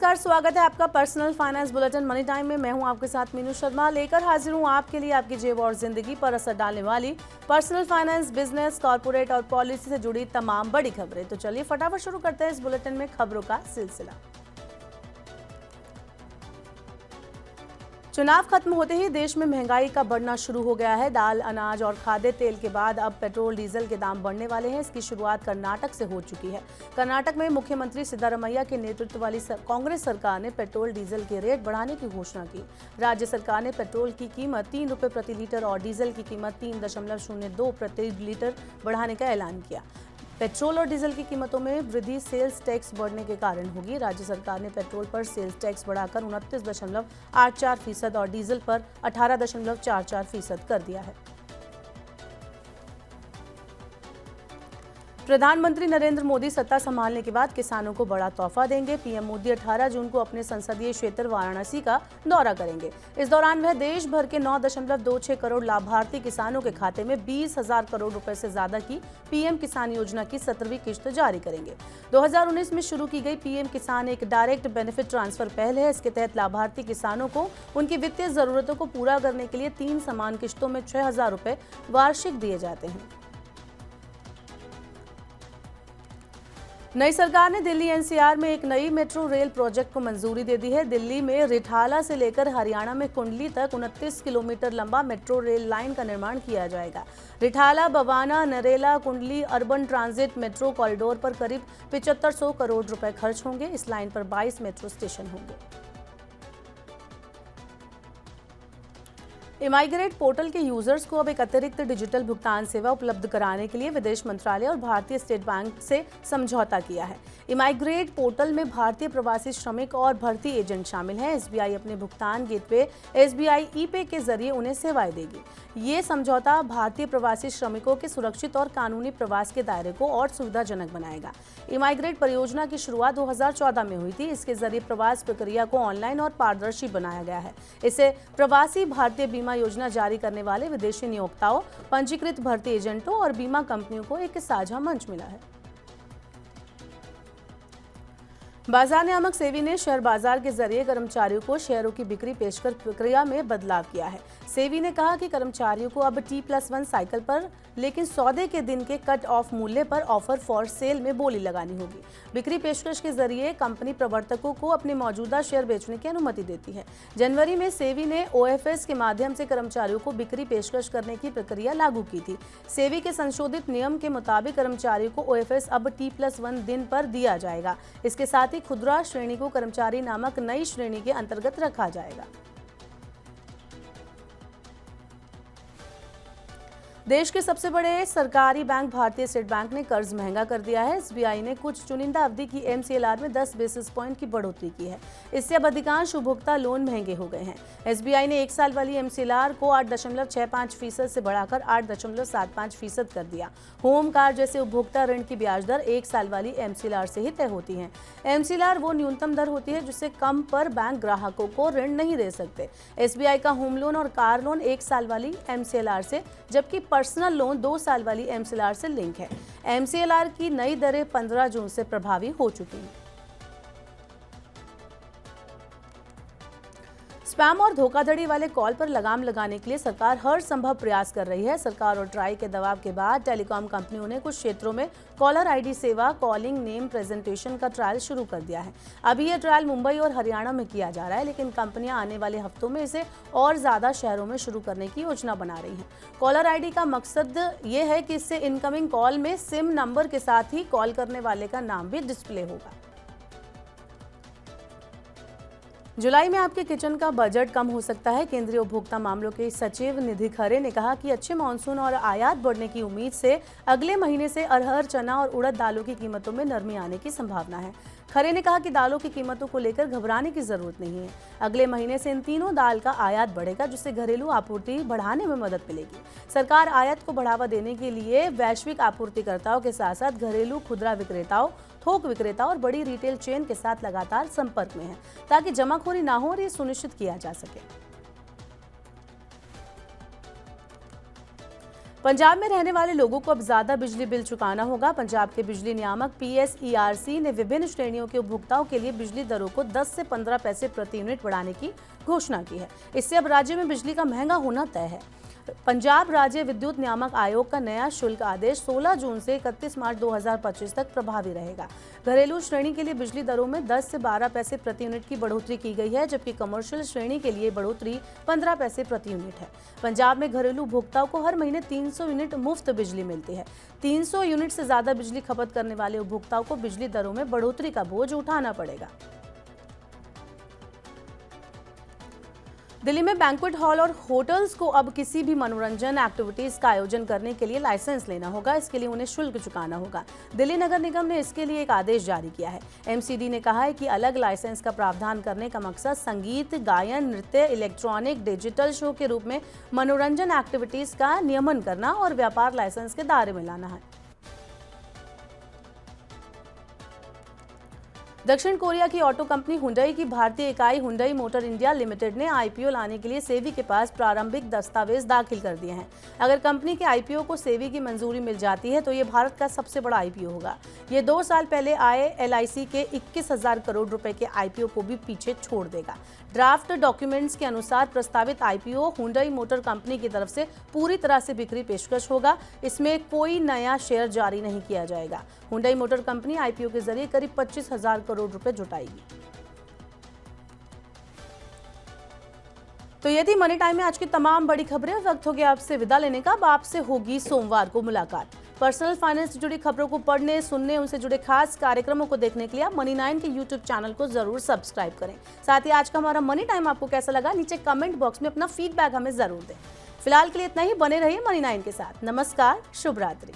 नमस्कार, स्वागत है आपका personal finance bulletin money time में। मैं हूं आपके साथ मीनू शर्मा, लेकर हाजिर हूं आपके लिए आपकी जेब और जिंदगी पर असर डालने वाली पर्सनल फाइनेंस, बिजनेस, कॉर्पोरेट और पॉलिसी से जुड़ी तमाम बड़ी खबरें। तो चलिए फटाफट शुरू करते हैं इस बुलेटिन में खबरों का सिलसिला। चुनाव खत्म होते ही देश में महंगाई का बढ़ना शुरू हो गया है। दाल, अनाज और खाद्य तेल के बाद अब पेट्रोल, डीजल के दाम बढ़ने वाले हैं। इसकी शुरुआत कर्नाटक से हो चुकी है। कर्नाटक में मुख्यमंत्री सिद्धारमैया के नेतृत्व वाली कांग्रेस सरकार ने पेट्रोल, डीजल के रेट बढ़ाने की घोषणा की। राज्य सरकार ने पेट्रोल की कीमत 3 रुपये प्रति लीटर और डीजल की कीमत 3.02 प्रति लीटर बढ़ाने का ऐलान किया। पेट्रोल और डीजल की कीमतों में वृद्धि सेल्स टैक्स बढ़ने के कारण होगी। राज्य सरकार ने पेट्रोल पर सेल्स टैक्स बढ़ाकर 29.84% और डीजल पर 18.44% कर दिया है। प्रधानमंत्री नरेंद्र मोदी सत्ता संभालने के बाद किसानों को बड़ा तोहफा देंगे। पीएम मोदी 18 जून को अपने संसदीय क्षेत्र वाराणसी का दौरा करेंगे। इस दौरान वह देश भर के 9.26 करोड़ लाभार्थी किसानों के खाते में 20,000 करोड़ रुपए से ज्यादा की पीएम किसान योजना की 17वीं किश्त जारी करेंगे। 2019 में शुरू की गई पीएम किसान एक डायरेक्ट बेनिफिट ट्रांसफर पहल है। इसके तहत लाभार्थी किसानों को उनकी वित्तीय जरूरतों को पूरा करने के लिए 3 समान किश्तों में 6,000 रुपए वार्षिक दिए जाते हैं। नई सरकार ने दिल्ली एनसीआर में एक नई मेट्रो रेल प्रोजेक्ट को मंजूरी दे दी है। दिल्ली में रिठाला से लेकर हरियाणा में कुंडली तक 29 किलोमीटर लंबा मेट्रो रेल लाइन का निर्माण किया जाएगा। रिठाला, बवाना, नरेला, कुंडली अर्बन ट्रांजिट मेट्रो कॉरिडोर पर करीब 7500 करोड़ रुपए खर्च होंगे। इस लाइन पर 22 मेट्रो स्टेशन होंगे। इमाइग्रेट पोर्टल के यूजर्स को अब एक अतिरिक्त डिजिटल भुगतान सेवा उपलब्ध कराने के लिए विदेश मंत्रालय और भारतीय स्टेट बैंक से समझौता किया है। इमाइग्रेट पोर्टल में भारतीय प्रवासी श्रमिक और भर्ती एजेंट शामिल हैं। एसबीआई अपने भुगतान गेटवे एसबीआई ई-पे के जरिए उन्हें सेवाएं देगी। ये समझौता भारतीय प्रवासी श्रमिकों के सुरक्षित और कानूनी प्रवास के दायरे को और सुविधाजनक बनाएगा। इमाइग्रेट परियोजना की शुरुआत 2014 में हुई थी। इसके जरिए प्रवास प्रक्रिया को ऑनलाइन और पारदर्शी बनाया गया है। इससे प्रवासी भारतीय बीमा योजना जारी करने वाले विदेशी नियोक्ताओं, पंजीकृत भर्ती एजेंटों और बीमा कंपनियों को एक साझा मंच मिला है। बाजार नियामक सेबी ने शेयर बाजार के जरिए कर्मचारियों को शेयरों की बिक्री पेशकर प्रक्रिया में बदलाव किया है। सेबी ने कहा कि कर्मचारियों को अब T+1 साइकिल पर लेकिन सौदे के दिन के कट ऑफ मूल्य पर ऑफर फॉर सेल में बोली लगानी होगी। बिक्री पेशकश के जरिए कंपनी प्रवर्तकों को अपने मौजूदा शेयर बेचने की अनुमति देती है। जनवरी में सेबी ने OFS के माध्यम से कर्मचारियों को बिक्री पेशकश करने की प्रक्रिया लागू की थी। सेबी के संशोधित नियम के मुताबिक कर्मचारियों को OFS अब T+1 दिन पर दिया जाएगा। इसके साथ ही खुदरा श्रेणी को कर्मचारी नामक नई श्रेणी के अंतर्गत रखा जाएगा। देश के सबसे बड़े सरकारी बैंक भारतीय स्टेट बैंक ने कर्ज महंगा कर दिया है। एसबीआई ने कुछ चुनिंदा अवधि की MCLR में 10 बेसिस पॉइंट की बढ़ोतरी की है। इससे अब अधिकांश उपभोक्ता लोन महंगे हो गए हैं। एसबीआई ने 1 साल वाली MCLR को 8.65% से बढ़ाकर 8.75% कर दिया। होम कार जैसे उपभोक्ता ऋण की ब्याज दर 1 साल वाली MCLR से ही तय होती है। MCLR वो न्यूनतम दर होती है जिससे कम पर बैंक ग्राहकों को ऋण नहीं दे सकते। एसबीआई का होम लोन और कार लोन 1 साल वाली MCLR से, जबकि पर्सनल लोन 2 साल वाली MCLR से लिंक है। MCLR की नई दरें 15 जून से प्रभावी हो चुकी हैं। स्पैम और धोखाधड़ी वाले कॉल पर लगाम लगाने के लिए सरकार हर संभव प्रयास कर रही है। सरकार और ट्राई के दबाव के बाद टेलीकॉम कंपनियों ने कुछ क्षेत्रों में कॉलर आईडी सेवा, कॉलिंग नेम प्रेजेंटेशन का ट्रायल शुरू कर दिया है। अभी यह ट्रायल मुंबई और हरियाणा में किया जा रहा है, लेकिन कंपनियां आने वाले हफ्तों में इसे और ज्यादा शहरों में शुरू करने की योजना बना रही हैं। कॉलर आईडी का मकसद ये है कि इससे इनकमिंग कॉल में सिम नंबर के साथ ही कॉल करने वाले का नाम भी डिस्प्ले होगा। जुलाई में आपके किचन का बजट कम हो सकता है। केंद्रीय उपभोक्ता मामलों के सचिव निधि खरे ने कहा कि अच्छे मानसून और आयात बढ़ने की उम्मीद से अगले महीने से अरहर, चना और उड़द दालों की कीमतों में नरमी आने की संभावना है। खरे ने कहा कि दालों की कीमतों को लेकर घबराने की जरूरत नहीं है। अगले महीने से इन तीनों दाल का आयात बढ़ेगा, जिससे घरेलू आपूर्ति बढ़ाने में मदद मिलेगी। सरकार आयात को बढ़ावा देने के लिए वैश्विक आपूर्तिकर्ताओं के साथ साथ घरेलू खुदरा विक्रेताओं, थोक विक्रेता और बड़ी रिटेल चेन के साथ लगातार संपर्क में है, ताकि जमाखोरी ना हो और ये सुनिश्चित किया जा सके। पंजाब में रहने वाले लोगों को अब ज्यादा बिजली बिल चुकाना होगा। पंजाब के बिजली नियामक PSERC ने विभिन्न श्रेणियों के उपभोक्ताओं के लिए बिजली दरों को 10 से 15 पैसे प्रति यूनिट बढ़ाने की घोषणा की है। इससे अब राज्य में बिजली का महंगा होना तय है। पंजाब राज्य विद्युत नियामक आयोग का नया शुल्क आदेश 16 जून से 31 मार्च 2025 तक प्रभावी रहेगा। घरेलू श्रेणी के लिए बिजली दरों में 10 से 12 पैसे प्रति यूनिट की बढ़ोतरी की गई है, जबकि कमर्शियल श्रेणी के लिए बढ़ोतरी 15 पैसे प्रति यूनिट है। पंजाब में घरेलू उपभोक्ताओं को हर महीने 300 यूनिट मुफ्त बिजली मिलती है। 300 यूनिट से ज्यादा बिजली खपत करने वाले उपभोक्ताओं को बिजली दरों में बढ़ोतरी का बोझ उठाना पड़ेगा। दिल्ली में बैंक्वेट हॉल और होटल्स को अब किसी भी मनोरंजन एक्टिविटीज का आयोजन करने के लिए लाइसेंस लेना होगा। इसके लिए उन्हें शुल्क चुकाना होगा। दिल्ली नगर निगम ने इसके लिए एक आदेश जारी किया है। MCD ने कहा है कि अलग लाइसेंस का प्रावधान करने का मकसद संगीत, गायन, नृत्य, इलेक्ट्रॉनिक, डिजिटल शो के रूप में मनोरंजन एक्टिविटीज का नियमन करना और व्यापार लाइसेंस के दायरे में लाना है। दक्षिण कोरिया की ऑटो कंपनी हुंडई की भारतीय इकाई हुंडई मोटर इंडिया लिमिटेड ने IPO लाने के लिए सेबी के पास प्रारंभिक दस्तावेज दाखिल कर दिए हैं। अगर कंपनी के IPO को सेबी की मंजूरी मिल जाती है तो ये भारत का सबसे बड़ा IPO होगा। ये 2 साल पहले आए LIC के 21,000 करोड़ रुपए के IPO को भी पीछे छोड़ देगा। ड्राफ्ट डॉक्यूमेंट्स के अनुसार प्रस्तावित IPO हुंडई मोटर कंपनी की तरफ से पूरी तरह से बिक्री पेशकश होगा। इसमें कोई नया शेयर जारी नहीं किया जाएगा। हुंडई मोटर कंपनी IPO के जरिए करीब 25,000 करोड़ रुपए जुटाएगी। तो ये थी मनी टाइम में आज की तमाम बड़ी खबरें। वक्त हो गया आपसे विदा लेने का। अब आपसे होगी सोमवार को मुलाकात। पर्सनल फाइनेंस से जुड़ी खबरों को पढ़ने, सुनने, उनसे जुड़े खास कार्यक्रमों को देखने के लिए आप मनी 9 के YouTube चैनल को जरूर सब्सक्राइब करें। साथ ही आज का हमारा मनी टाइम आपको कैसा लगा, नीचे कमेंट बॉक्स में अपना फीडबैक हमें जरूर दें। फिलहाल के लिए इतना ही। बने रहिए मनी 9 के साथ। नमस्कार, शुभ रात्रि।